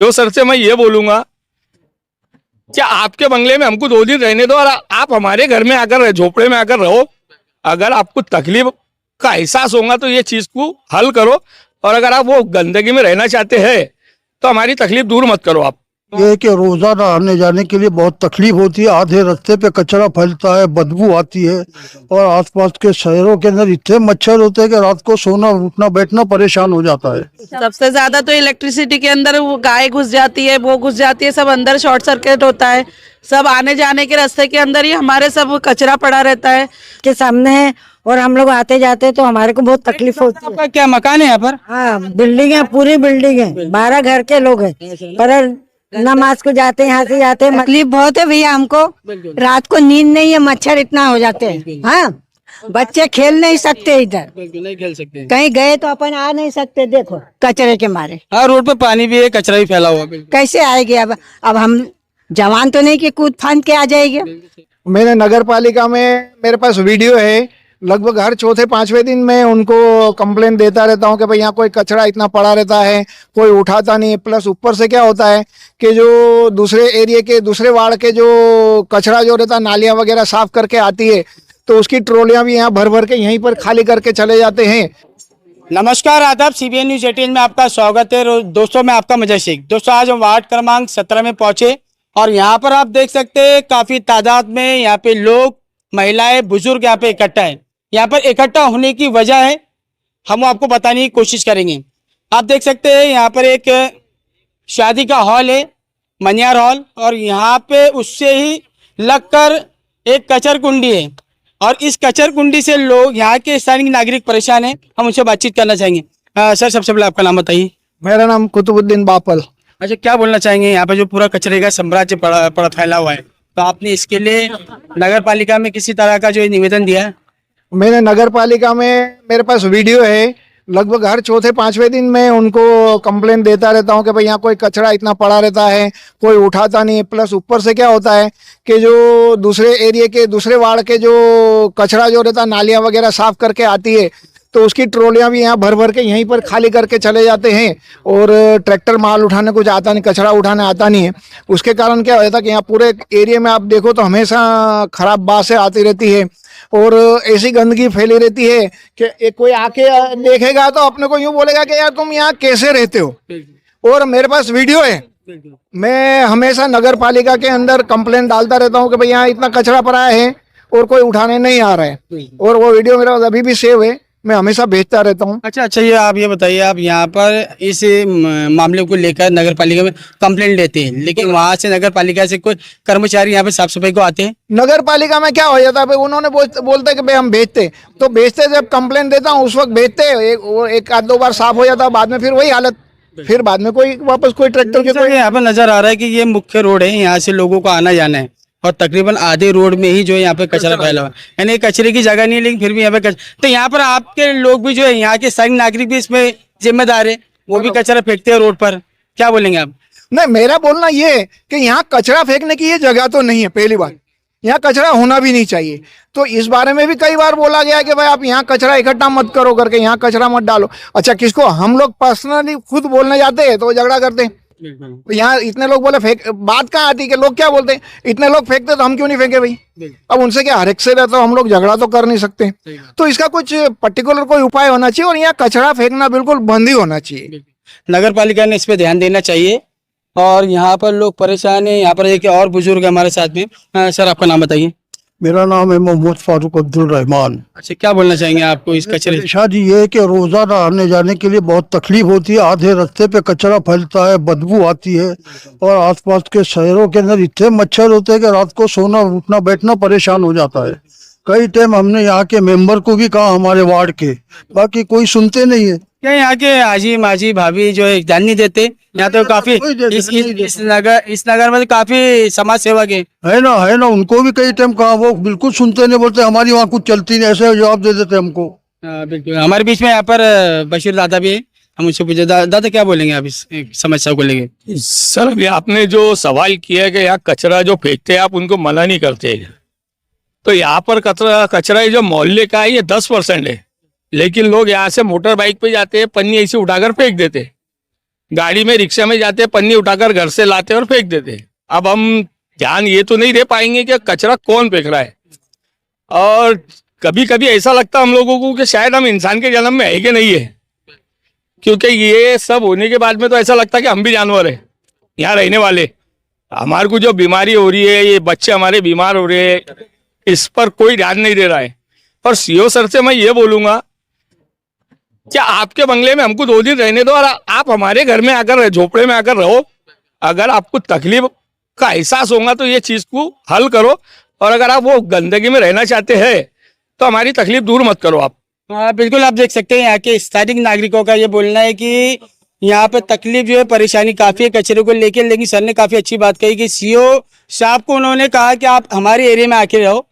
तो सर से मैं ये बोलूंगा कि आपके बंगले में हमको 2 दिन रहने दो और आप हमारे घर में आकर झोपड़े में आकर रहो। अगर आपको तकलीफ का एहसास होगा तो ये चीज को हल करो, और अगर आप वो गंदगी में रहना चाहते हैं तो हमारी तकलीफ दूर मत करो आप। ये है कि रोजाना आने जाने के लिए बहुत तकलीफ होती है। आधे रास्ते पे कचरा फैलता है, बदबू आती है, और आसपास के शहरों के अंदर इतने मच्छर होते हैं कि रात को सोना उठना बैठना परेशान हो जाता है। सबसे ज्यादा तो इलेक्ट्रिसिटी के अंदर वो गाय घुस जाती है, वो घुस जाती है, सब अंदर शॉर्ट सर्किट होता है। सब आने जाने के रास्ते के अंदर ही हमारे सब कचरा पड़ा रहता है के सामने है, और हम लोग आते जाते हैं तो हमारे को बहुत तकलीफ होती है। आपका क्या मकान है यहाँ पर? हाँ, बिल्डिंग है, पूरी बिल्डिंग है, 12 घर के लोग हैं, पर नमाज को जाते हैं, यहाँ से जाते हैं। तकलीफ बहुत है भैया हमको, रात को नींद नहीं है, मच्छर इतना हो जाते हैं। हाँ, बच्चे खेल नहीं सकते, इधर नहीं खेल सकते, कहीं गए तो अपन आ नहीं सकते, देखो कचरे के मारे। हाँ, रोड पे पानी भी है, कचरा भी फैला हुआ है। कैसे आएगी अब हम जवान तो नहीं कि कूद फांद के आ जाएगी। मैंने नगर पालिका में, मेरे पास वीडियो है, लगभग हर चौथे पांचवें दिन मैं उनको कंप्लेन देता रहता हूँ कि भाई यहाँ कोई कचरा इतना पड़ा रहता है, कोई उठाता नहीं। प्लस ऊपर से क्या होता है कि जो दूसरे एरिया के, दूसरे वार्ड के जो कचरा जो रहता है, नालियाँ वगैरह साफ करके आती है, तो उसकी ट्रॉलियाँ भी यहाँ भर भर के यहीं पर खाली करके चले जाते हैं। नमस्कार, आदाब। CBN न्यूज 18 में आपका स्वागत है। दोस्तों, मैं आपका मजह शेख। दोस्तों, आज हम वार्ड क्रमांक 17 में पहुंचे और यहाँ पर आप देख सकते हैं काफी तादाद में यहाँ पे लोग, महिलाएं, बुजुर्ग यहाँ पे इकट्ठा है। यहाँ पर इकट्ठा होने की वजह है, हम आपको बताने की कोशिश करेंगे। आप देख सकते हैं यहाँ पर एक शादी का हॉल है, मनियार हॉल, और यहाँ पे उससे ही लगकर एक कचर कुंडी है, और इस कचर कुंडी से लोग, यहाँ के स्थानीय नागरिक परेशान हैं। हम उनसे बातचीत करना चाहेंगे। सर, सबसे पहले आपका नाम बताइए। मेरा नाम कुतुबुद्दीन बापल। अच्छा, क्या बोलना चाहेंगे? यहाँ पे जो पूरा कचरे का साम्राज्य पड़ा फैला हुआ है, तो आपने इसके लिए नगर पालिका में किसी तरह का जो निवेदन दिया है? मैंने नगर पालिका में, मेरे पास वीडियो है, लगभग हर चौथे पांचवें दिन मैं उनको कंप्लेन देता रहता हूँ कि भाई यहाँ कोई कचरा इतना पड़ा रहता है, कोई उठाता नहीं। प्लस ऊपर से क्या होता है कि जो दूसरे एरिया के, दूसरे वार्ड के जो कचरा जो रहता है, नालियाँ वगैरह साफ करके आती है, तो उसकी ट्रॉलियाँ भी यहाँ भर भर के यहीं पर खाली करके चले जाते हैं। और ट्रैक्टर माल उठाने कुछ आता नहीं, कचरा उठाने आता नहीं है। उसके कारण क्या होता है कि यहाँ पूरे एरिया में आप देखो तो हमेशा खराब बासें आती रहती है, और ऐसी गंदगी फैली रहती है कि एक कोई आके देखेगा तो अपने को यूं बोलेगा कि यार तुम यहाँ कैसे रहते हो। और मेरे पास वीडियो है, मैं हमेशा नगर पालिका के अंदर कंप्लेंट डालता रहता हूँ कि भाई यहाँ इतना कचरा पड़ा है और कोई उठाने नहीं आ रहा है, और वो वीडियो मेरा अभी भी सेव है, मैं हमेशा भेजता रहता हूँ। अच्छा, ये आप ये बताइए, आप यहाँ पर इस मामले को लेकर नगर पालिका में कंप्लेंट लेते हैं, लेकिन वहाँ से नगर पालिका से कोई कर्मचारी यहाँ पे साफ सफाई को आते हैं? नगर पालिका में क्या हो जाता है भाई, उन्होंने बोलते कि भाई हम भेजते, तो भेजते जब कंप्लेन देता हूँ उस वक्त भेजते, एक आध 2 बार साफ हो जाता है, बाद में फिर वही हालत, फिर बाद में कोई वापस कोई ट्रैक्टर के कोई। यहाँ पर नजर आ रहा है कि ये मुख्य रोड है, यहाँ से लोगों को आना जाना है, और तकरीबन आधे रोड में ही जो है यहाँ पे कचरा फैला हुआ है, यानी कचरे की जगह नहीं है, लेकिन फिर भी यहाँ पे तो यहाँ पर आपके लोग भी जो है, यहाँ के स्थानीय नागरिक भी इसमें जिम्मेदार है, वो भी कचरा फेंकते हैं रोड पर। क्या बोलेंगे आप? नहीं, मेरा बोलना ये है कि यहाँ कचरा फेंकने की ये जगह तो नहीं है, पहली बात यहाँ कचरा होना भी नहीं चाहिए। तो इस बारे में भी कई बार बोला गया कि भाई आप यहाँ कचरा इकट्ठा मत करो करके, यहाँ कचरा मत डालो। अच्छा, किसको हम लोग पर्सनली खुद बोलने जाते हैं तो वो झगड़ा करते हैं। यहाँ इतने लोग बोले फेंक, बात कहाँ आती है कि लोग क्या बोलते हैं, इतने लोग फेंकते तो हम क्यों नहीं फेंके भाई। अब उनसे क्या, हर एक से रहता, हम लोग झगड़ा तो कर नहीं सकते। तो इसका कुछ पर्टिकुलर कोई उपाय होना चाहिए, और यहाँ कचरा फेंकना बिल्कुल बंद ही होना चाहिए। नगर पालिका ने इस पे ध्यान देना चाहिए, और यहाँ पर लोग परेशान है। यहाँ पर एक और बुजुर्ग हमारे साथ में। सर, आपका नाम बताइए। मेरा नाम है मोहम्मद फारूक अब्दुल रहमान। अच्छा, क्या बोलना चाहेंगे आपको इस कचरे? शादी ये है कि रोजाना आने जाने के लिए बहुत तकलीफ होती है। आधे रास्ते पे कचरा फैलता है, बदबू आती है, और आसपास के शहरों के अंदर इतने मच्छर होते हैं कि रात को सोना उठना बैठना परेशान हो जाता है। कई टाइम हमने यहाँ के मेंबर को भी कहा, हमारे वार्ड के, बाकी कोई सुनते नहीं है। क्या यहाँ के आजी माजी भाभी जो है ध्यान नहीं देते? यहाँ तो काफी इस नगर में तो काफी समाज सेवक है ना, उनको भी कई टाइम कहा, वो बिल्कुल सुनते नहीं, बोलते हमारी वहाँ कुछ चलती नहीं, ऐसे जवाब दे देते हमको। बिल्कुल। हमारे बीच में यहाँ पर बशीर दादा भी है, हम उनसे पूछे। दादा, क्या बोलेंगे आप इस समस्या को लेके? सर, अभी आपने जो सवाल किया है कि यहाँ कचरा जो फेंकते हैं आप उनको मना नहीं करते, तो यहाँ पर कचरा जो मोहल्ले का है ये 10% है, लेकिन लोग यहाँ से मोटर बाइक पे जाते हैं, पन्नी ऐसे उठाकर फेंक देते। गाड़ी में रिक्शा में जाते पन्नी उठाकर घर से लाते और फेंक देते। अब हम ध्यान ये तो नहीं दे पाएंगे कि कचरा कौन फेंक रहा है। और कभी कभी ऐसा लगता हम लोगों को कि शायद हम इंसान के जन्म में है कि नहीं है, क्योंकि ये सब होने के बाद में तो ऐसा लगता है कि हम भी जानवर है यहाँ रहने वाले। हमारे को जो बीमारी हो रही है, ये बच्चे हमारे बीमार हो रहे हैं, इस पर कोई ध्यान नहीं दे रहा है। और सीओ सर से मैं ये बोलूंगा कि आपके बंगले में हमको 2 दिन रहने दो और आप हमारे घर में आकर झोपड़े में आकर रहो। अगर आपको तकलीफ का एहसास होगा तो ये चीज को हल करो, और अगर आप वो गंदगी में रहना चाहते हैं तो हमारी तकलीफ दूर मत करो आप। बिल्कुल आप देख सकते हैं यहाँ के स्थानिक नागरिकों का ये बोलना है कि यहाँ पे तकलीफ जो है, परेशानी काफी है कचरे को लेकर। लेकिन सर ने काफी अच्छी बात कही कि सीओ साहब को उन्होंने कहा कि आप हमारे एरिया में आके रहो,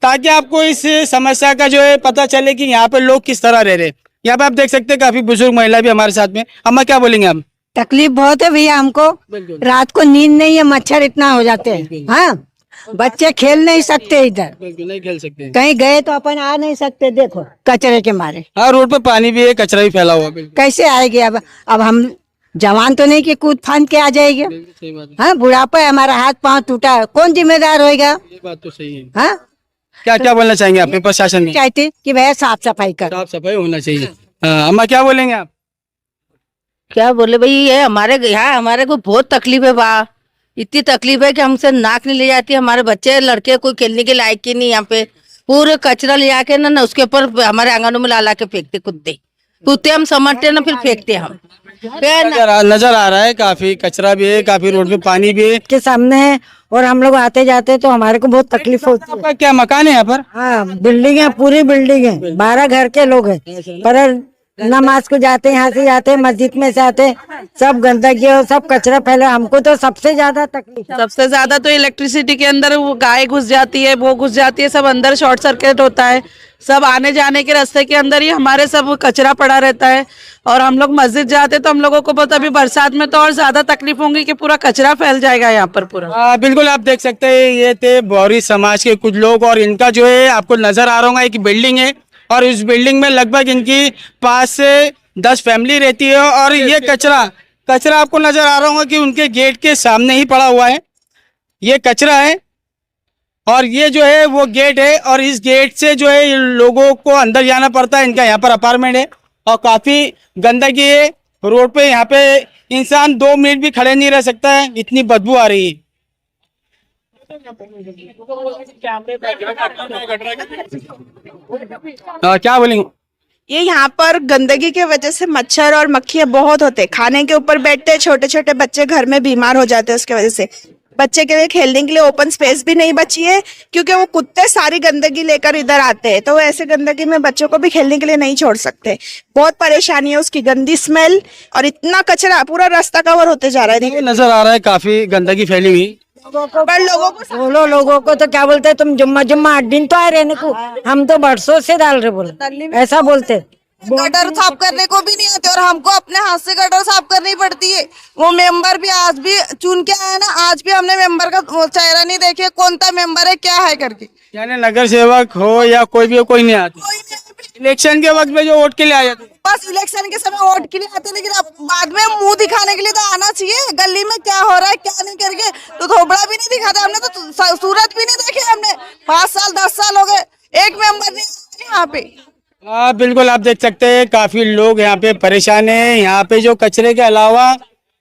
ताकि आपको इस समस्या का जो है पता चले कि यहाँ पे लोग किस तरह रह रहे हैं। यहाँ पे आप देख सकते हैं काफी बुजुर्ग महिला भी हमारे साथ में। अम्मा क्या बोलेंगे हम? तकलीफ बहुत है भैया हमको, रात को नींद नहीं है, मच्छर इतना हो जाते हैं। हाँ, बच्चे खेल नहीं सकते, इधर बिल्कुल नहीं खेल सकते, कहीं गए तो अपन आ नहीं सकते, देखो कचरे के मारे। हाँ, रोड पे पानी भी है, कचरा भी फैला हुआ है। कैसे आएंगे अब हम जवान तो नहीं कि कूद फांद के आ जाएंगे। सही बात है, हाँ, बुढ़ापा है, हमारा हाथ पांव टूटा है, कौन जिम्मेदार होएगा? ये बात तो सही है। हाँ, क्या क्या बोलना चाहेंगे अपने प्रशासन में? चाहते कि भैया साफ सफाई कर। साफ सफाई होना चाहिए। अम्मा क्या बोलेंगे आप? क्या बोले भाई, ये हमारे यहाँ हमारे को बहुत तकलीफ है। बा इतनी तकलीफ है कि हमसे नाक नहीं ले जाती। हमारे बच्चे लड़के कोई खेलने के लायक ही नहीं। यहाँ पे पूरे कचरा ले आके ना उसके ऊपर हमारे आंगनों में ला के फेंकते। कुत्ते हम समझते ना, फिर फेंकते हम। नजर आ रहा है काफी कचरा भी है, काफी रोड पे पानी भी है के सामने है, और हम लोग आते जाते तो हमारे को बहुत तकलीफ होती है। आपका क्या मकान है यहाँ पर? हाँ, बिल्डिंग है, पूरी बिल्डिंग है, 12 घर के लोग हैं। पर नमाज को जाते, यहाँ से जाते, मस्जिद में से आते, सब गंदगी और सब कचरा फैला। हमको तो सबसे ज्यादा तकलीफ, सबसे ज्यादा तो इलेक्ट्रिसिटी के अंदर वो गाय घुस जाती है, वो घुस जाती है, सब अंदर शॉर्ट सर्किट होता है। सब आने जाने के रास्ते के अंदर ही हमारे सब कचरा पड़ा रहता है। और हम लोग मस्जिद जाते तो हम लोगों को पता, अभी बरसात में तो और ज्यादा तकलीफ होंगी कि पूरा कचरा फैल जाएगा यहाँ पर पूरा। बिल्कुल आप देख सकते हैं ये थे बौरी समाज के कुछ लोग, और इनका जो है आपको नजर आ रहा होगा एक बिल्डिंग है, और इस बिल्डिंग में लगभग इनकी 5 से 10 फैमिली रहती है। और ये कचरा आपको नजर आ रहा होगा कि उनके गेट के सामने ही पड़ा हुआ है। ये कचरा है और ये जो है वो गेट है, और इस गेट से जो है लोगों को अंदर जाना पड़ता है। इनका यहाँ पर अपार्टमेंट है और काफी गंदगी है रोड पे। यहाँ पे इंसान 2 मिनट भी खड़े नहीं रह सकता है, इतनी बदबू आ रही है। क्या बोलेंगे? ये यहाँ पर गंदगी की वजह से मच्छर और मक्खियाँ बहुत होते हैं। खाने के ऊपर बैठते हैं, छोटे छोटे बच्चे घर में बीमार हो जाते हैं उसके वजह से। बच्चे के लिए खेलने के लिए ओपन स्पेस भी नहीं बची है, क्योंकि वो कुत्ते सारी गंदगी लेकर इधर आते हैं, तो वो ऐसे गंदगी में बच्चों को भी खेलने के लिए नहीं छोड़ सकते। बहुत परेशानी है, उसकी गंदी स्मेल और इतना कचरा, पूरा रास्ता कवर होते जा रहा है। नजर आ रहा है काफी गंदगी फैली हुई। पर लोगों को तो क्या बोलते हैं, तुम जुम्मा 8 दिन तो आए रहने को, हम तो बरसों से डाल रहे, बोले ऐसा बोलते। गटर साफ करने को भी नहीं आते और हमको अपने हाथ से गटर साफ करनी पड़ती है। वो मेंबर भी आज भी चुन के आया ना, आज भी हमने मेंबर का चेहरा नहीं देखे, कौन सा मेंबर है, क्या है करके। यानी नगर सेवक हो या कोई भी हो, कोई नहीं आता। इलेक्शन के वक्त में जो वोट के लिए आ जाते, बस इलेक्शन के समय वोट के लिए आते, लेकिन अब बाद में मुंह दिखाने के लिए तो आना चाहिए। गली में क्या हो रहा है क्या नहीं करके तो थोबड़ा भी नहीं दिखाता हमने, तो सूरत भी नहीं देखे हमने। 5 साल 10 साल हो गए, एक मेंबर नहीं यहाँ पे। बिल्कुल आप देख सकते हैं काफी लोग यहाँ पे परेशान हैं। यहाँ पे जो कचरे के अलावा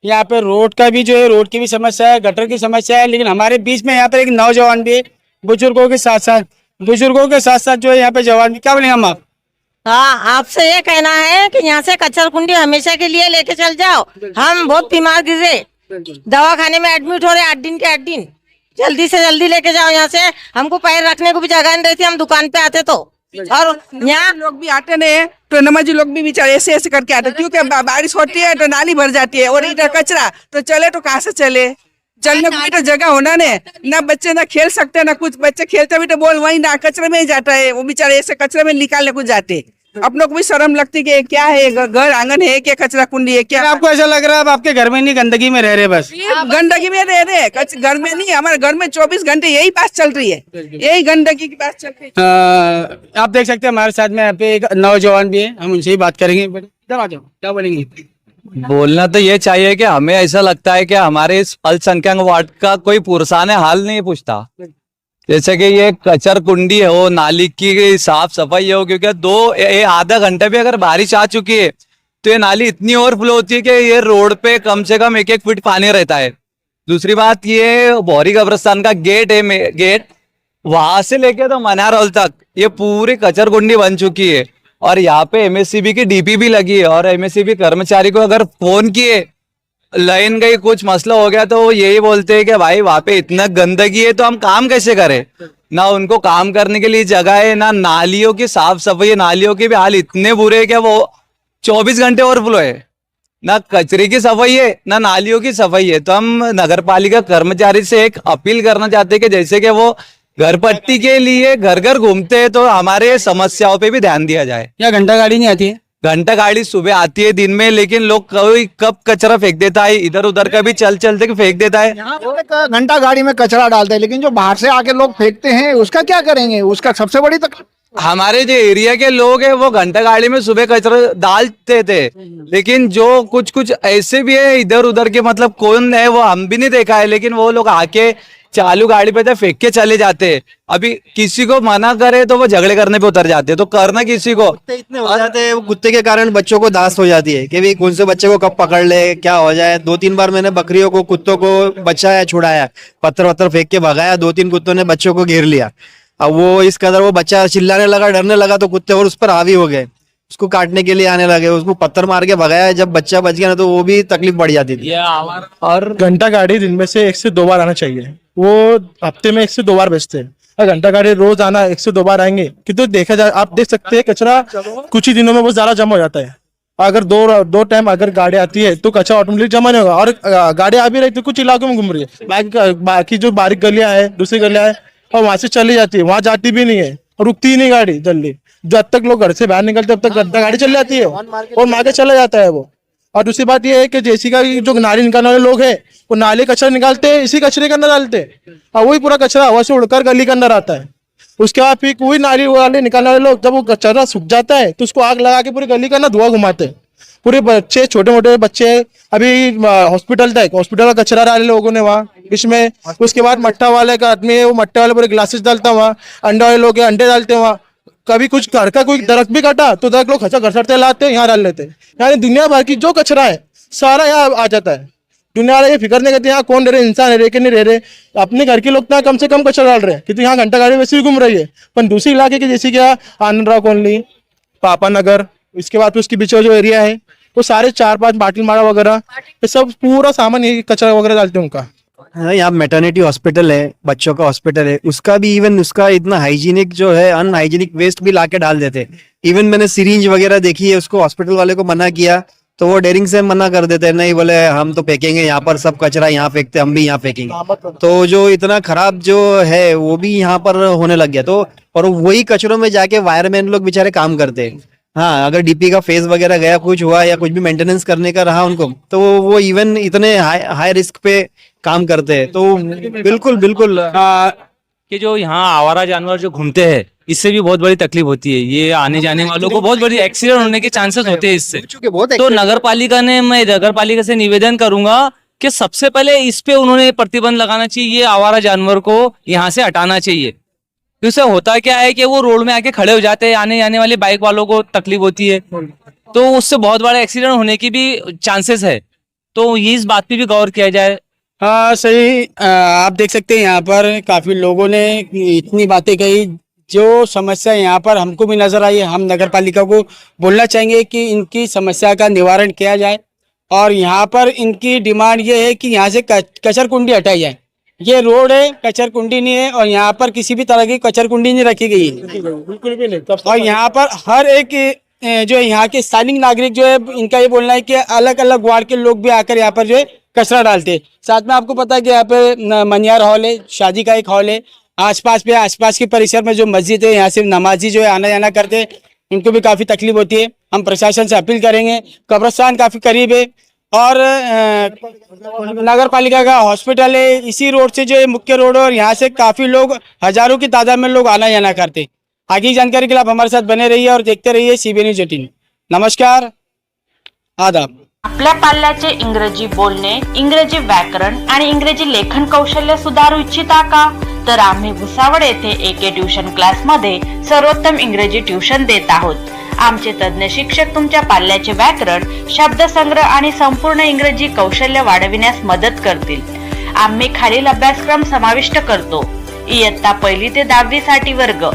यहाँ पे रोड का भी जो है, रोड की भी समस्या है, गटर की समस्या है। लेकिन हमारे बीच में यहाँ पे एक नौजवान भी है, बुजुर्गों के साथ साथ जो है यहाँ पे जवान भी। क्या बोलेंगे हम आप? हाँ, आपसे ये कहना है कि यहाँ से कचरा कुंडी हमेशा के लिए लेके चल जाओ। हम बहुत बीमार गिरे, दवाखाने में एडमिट हो रहे 8 दिन के 8 दिन। जल्दी से जल्दी लेके जाओ यहाँ से। हमको पैर रखने को भी जगह नहीं रहती, हम दुकान पे आते तो। और यहाँ लोग भी आते नहीं तो नमाजी लोग भी बेचारे ऐसे ऐसे करके आते, क्योंकि बारिश होती है तो नाली भर जाती है और इधर कचरा, तो चले तो कहाँ से चले? चलने को भी तो जगह होना ने ना, बच्चे ना खेल सकते ना कुछ। बच्चे खेलते भी तो बोल वही ना कचरे में ही जाता है, वो बेचारे ऐसे कचरे में निकालने को जाते। अपनों को भी शर्म लगती कि क्या है, घर आंगन है क्या, कचरा कुंडी है क्या? आपको ऐसा लग रहा है आप आपके घर में नहीं गंदगी में रह रहे? बस गंदगी में रह रहे, घर में नहीं। हमारे घर में 24 घंटे यही बात चल रही है, यही गंदगी की बात चल रही है। आप देख सकते हैं हमारे साथ में यहाँ पे एक नौजवान भी है, हम उनसे ही बात करेंगे। इधर आ जाओ, क्या बोलेंगे? बोलना तो ये चाहिए कि हमें ऐसा लगता है कि हमारे इस अल्पसंख्यक वार्ड का कोई पुरसाने हाल नहीं पूछता। जैसे कि ये कचर कुंडी हो, नाली की साफ सफाई हो, क्योंकि आधा घंटे भी अगर बारिश आ चुकी है तो ये नाली इतनी ओवरफ्लो होती है कि ये रोड पे कम से कम 1-1 फीट पानी रहता है। दूसरी बात, ये बोहरी कब्रिस्तान का गेट है, गेट वहां से लेके तो मनार हॉल तक ये पूरी कचर कुंडी बन चुकी है। और यहाँ पे एमएससीबी की डीपी भी लगी है, और एमएससीबी कर्मचारी को अगर फोन किए, लाइन गई, कुछ मसला हो गया, तो वो यही बोलते हैं कि भाई वहां पे इतना गंदगी है तो हम काम कैसे करें। ना उनको काम करने के लिए जगह है, ना नालियों की साफ सफाई। नालियों के भी हाल इतने बुरे है कि वो 24 घंटे ओवरफ्लो है। ना कचरे की सफाई है, ना नालियों की सफाई है। तो हम नगर पालिका कर्मचारी से एक अपील करना चाहते हैं कि जैसे कि वो घर पट्टी के लिए घर घर घूमते हैं, तो हमारे समस्याओं पे भी ध्यान दिया जाए। या घंटा गाड़ी नहीं आती है? घंटा गाड़ी सुबह आती है दिन में, लेकिन लोग कोई कब कचरा फेंक देता है, इधर उधर का भी चलते फेंक देता है। घंटा गाड़ी में कचरा डालते हैं, लेकिन जो बाहर से आके लोग फेंकते हैं उसका क्या करेंगे? उसका सबसे बड़ी तकलीफ हमारे जो एरिया के लोग हैं वो घंटा गाड़ी में सुबह कचरा डालते थे, लेकिन जो कुछ ऐसे भी है इधर उधर के, मतलब कौन है वो हम भी नहीं देखा है, लेकिन वो लोग आके चालू गाड़ी पे तो फेंक के चले जाते हैं। अभी किसी को मना करे तो वो झगड़े करने पे उतर जाते हैं, तो करना किसी को। इतने हो जाते हैं, वो कुत्ते के कारण बच्चों को दास हो जाती है कि भाई कौन से बच्चे को कब पकड़ ले, क्या हो जाए। 2-3 बार मैंने बकरियों को, कुत्तों को बचाया, छुड़ाया, पत्थर वत्थर फेंक के भगाया, 2-3 कुत्तों ने बच्चों को घेर लिया। अब वो इस कदर वो बच्चा चिल्लाने लगा, डरने लगा, तो कुत्ते और उस पर हावी हो गए, उसको काटने के लिए आने लगे, उसको पत्थर मार के भगाया। जब बच्चा बच गया ना, तो वो भी तकलीफ बढ़ जाती थी। और घंटा गाड़ी दिन में से 1 से 2 बार आना चाहिए। वो हफ्ते में 1 से 2 बार बेचते हैं। अगर घंटा गाड़ी रोज आना 1 से 2 बार आएंगे, किंतु देखा जाए, आप देख सकते हैं कचरा कुछ ही दिनों में बहुत ज्यादा जमा हो जाता है। अगर दो टाइम अगर गाड़ी आती है तो कचरा ऑटोमेटिक जमा नहीं होगा। और गाड़ी आ भी रही तो कुछ इलाकों में घूम रही है, बाकी जो बारीक गलियां है, दूसरी गलियां है, और वहां से चली जाती है, वहां जाती भी नहीं है और रुकती ही नहीं गाड़ी जल्दी। जब तक लोग घर से बाहर निकलते तब तक घंटा गाड़ी चल जाती है और मार के चला जाता है वो। और दूसरी बात ये है कि जैसी का जो नाली निकालने वाले लोग हैं, वो नाली कचरा निकालते हैं, इसी कचरे के अंदर डालते हैं, और वही पूरा कचरा हवा से उड़कर गली के अंदर आता है। उसके बाद फिर वही नाली वाले निकालने वाले लोग, जब वो कचरा सूख जाता है तो उसको आग लगा के पूरी गली का ना धुआं घुमाते हैं। पूरे बच्चे, छोटे मोटे बच्चे, अभी हॉस्पिटल का कचरा डाले लोगों ने वहाँ इसमें। उसके बाद मट्ठा वाले का आदमी है, वो मट्ठा वाले पूरे ग्लासेस डालता है वहाँ। अंडे वाले लोग अंडे डालते हैं वहाँ। कभी कुछ घर का कोई दरख्त भी काटा तो दरख्त लोग घसरते लाते हैं, यहाँ डाल लेते हैं। यानी दुनिया भर की जो कचरा है सारा यहाँ आ जाता है। दुनिया वाले ये फिक्र नहीं करते यहाँ कौन रह रहे, इंसान रहे कि नहीं रह रहे। अपने घर के लोग तो कम से कम कचरा डाल रहे हैं, क्योंकि यहाँ घंटा गाड़ी वैसे ही घूम रही है। पर दूसरे इलाके के जैसे क्या आनंदराव कॉलोनी, पापा नगर, इसके बाद उसके पीछे जो एरिया है वो सारे 4-5 बाटिल मारा वगैरह, ये सब पूरा सामान ये कचरा वगैरह डालते हैं उनका। हाँ, यहाँ मैटरनिटी हॉस्पिटल है, बच्चों का हॉस्पिटल है, उसका भी इवन उसका इतना हाइजीनिक जो है, अनहाइजीनिक वेस्ट भी लाके डाल देते। इवन मैंने सिरिंज वगैरह देखी है, उसको हॉस्पिटल वाले को मना किया तो वो डेयरिंग से मना कर देते हैं, नहीं बोले हम तो फेंकेंगे यहाँ पर, सब कचरा यहाँ फेंकते, हम भी यहाँ फेंकेंगे। तो जो इतना खराब जो है वो भी यहाँ पर होने लग गया। तो और वही कचरों में जाके वायरमैन लोग बेचारे काम करते हैं। हाँ, अगर डीपी का फेज वगैरह गया, कुछ हुआ या कुछ भी मेंटेनेंस करने का रहा उनको, तो वो इवन इतने हाई रिस्क पे काम करते हैं। तो बिल्कुल कि जो यहाँ आवारा जानवर जो घूमते हैं, इससे भी बहुत बड़ी तकलीफ होती है। ये आने जाने वालों को बहुत बड़ी एक्सीडेंट होने के चांसेस होते हैं इससे। तो नगर पालिका से निवेदन करूंगा कि सबसे पहले इस पे उन्होंने प्रतिबंध लगाना चाहिए, ये आवारा जानवर को यहाँ से हटाना चाहिए। तो इससे होता क्या है कि वो रोड में आके खड़े हो जाते हैं, आने जाने वाले बाइक वालों को तकलीफ होती है, तो उससे बहुत बड़ा एक्सीडेंट होने की भी चांसेस है। तो ये इस बात पे भी गौर किया जाए। हाँ सही, आप देख सकते हैं यहाँ पर काफी लोगों ने इतनी बातें कही, जो समस्या यहाँ पर हमको भी नजर आई। हम नगर पालिका को बोलना चाहेंगे कि इनकी समस्या का निवारण किया जाए, और यहाँ पर इनकी डिमांड ये है कि यहाँ से कचर कुंडी हटाई जाए। ये रोड है, कचर कुंडी नहीं है, और यहाँ पर किसी भी तरह की कचर कुंडी नहीं रखी गई है, बिल्कुल भी नहीं। और यहाँ पर हर एक जो यहाँ के स्थानीय नागरिक जो है, इनका ये बोलना है कि अलग अलग वार्ड के लोग भी आकर यहाँ पर जो है कचरा डालते हैं। साथ में आपको पता है कि यहाँ पे मनियार हॉल है, शादी का एक हॉल है, आसपास के परिसर में जो मस्जिद है, यहाँ से नमाजी जो है आना जाना करते हैं, उनको भी काफी तकलीफ होती है। हम प्रशासन से अपील करेंगे, कब्रिस्तान काफी करीब है, और नगर पालिका का हॉस्पिटल है इसी रोड से, जो है मुख्य रोड है, और यहाँ से काफी लोग, हजारों की तादाद में लोग आना जाना करते। आगे की जानकारी के लिए आप हमारे साथ बने रहिए और देखते रहिए CBN News 18। नमस्कार, आदाब। आपल्या पाल्याचे इंग्रजी बोलणे, इंग्रजी व्याकरण आणि इंग्रजी लेखन कौशल्य सुधारू इच्छिता का? तर आम्ही भुसावळ येथे एके ट्युशन क्लास मध्ये सर्वोत्तम इंग्रजी ट्युशन देत आहोत. आमचे तज्ञ शिक्षक तुमच्या पाल्याचे व्याकरण, शब्दसंग्रह आणि संपूर्ण इंग्रजी कौशल्य वाढविण्यास मदत करतील. आम्ही खालील अभ्यासक्रम समाविष्ट करतो. इयत्ता 1ली ते 10वी साठी वर्ग,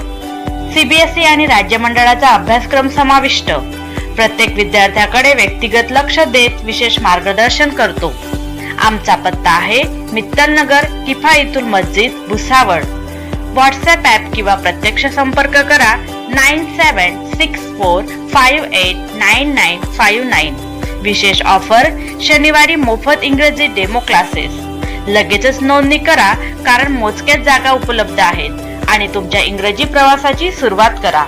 सीबीएसई आणि राज्य मंडळाचा अभ्यासक्रम समाविष्ट. प्रत्येक विद्यार्थ्याकडे व्यक्तिगत लक्ष देत विशेष मार्गदर्शन करतो. आमचा पत्ता आहे मित्तलनगर, किफायतुल मस्जिद, भुसावळ. व्हॉट्सअप ॲप किंवा प्रत्यक्ष संपर्क करा 9764589959. विशेष ऑफर, शनिवारी मोफत इंग्रजी डेमो क्लासेस. लगेचच नोंदणी करा कारण मोजक्याच जागा उपलब्ध आहेत आणि तुमच्या इंग्रजी प्रवासाची सुरुवात करा.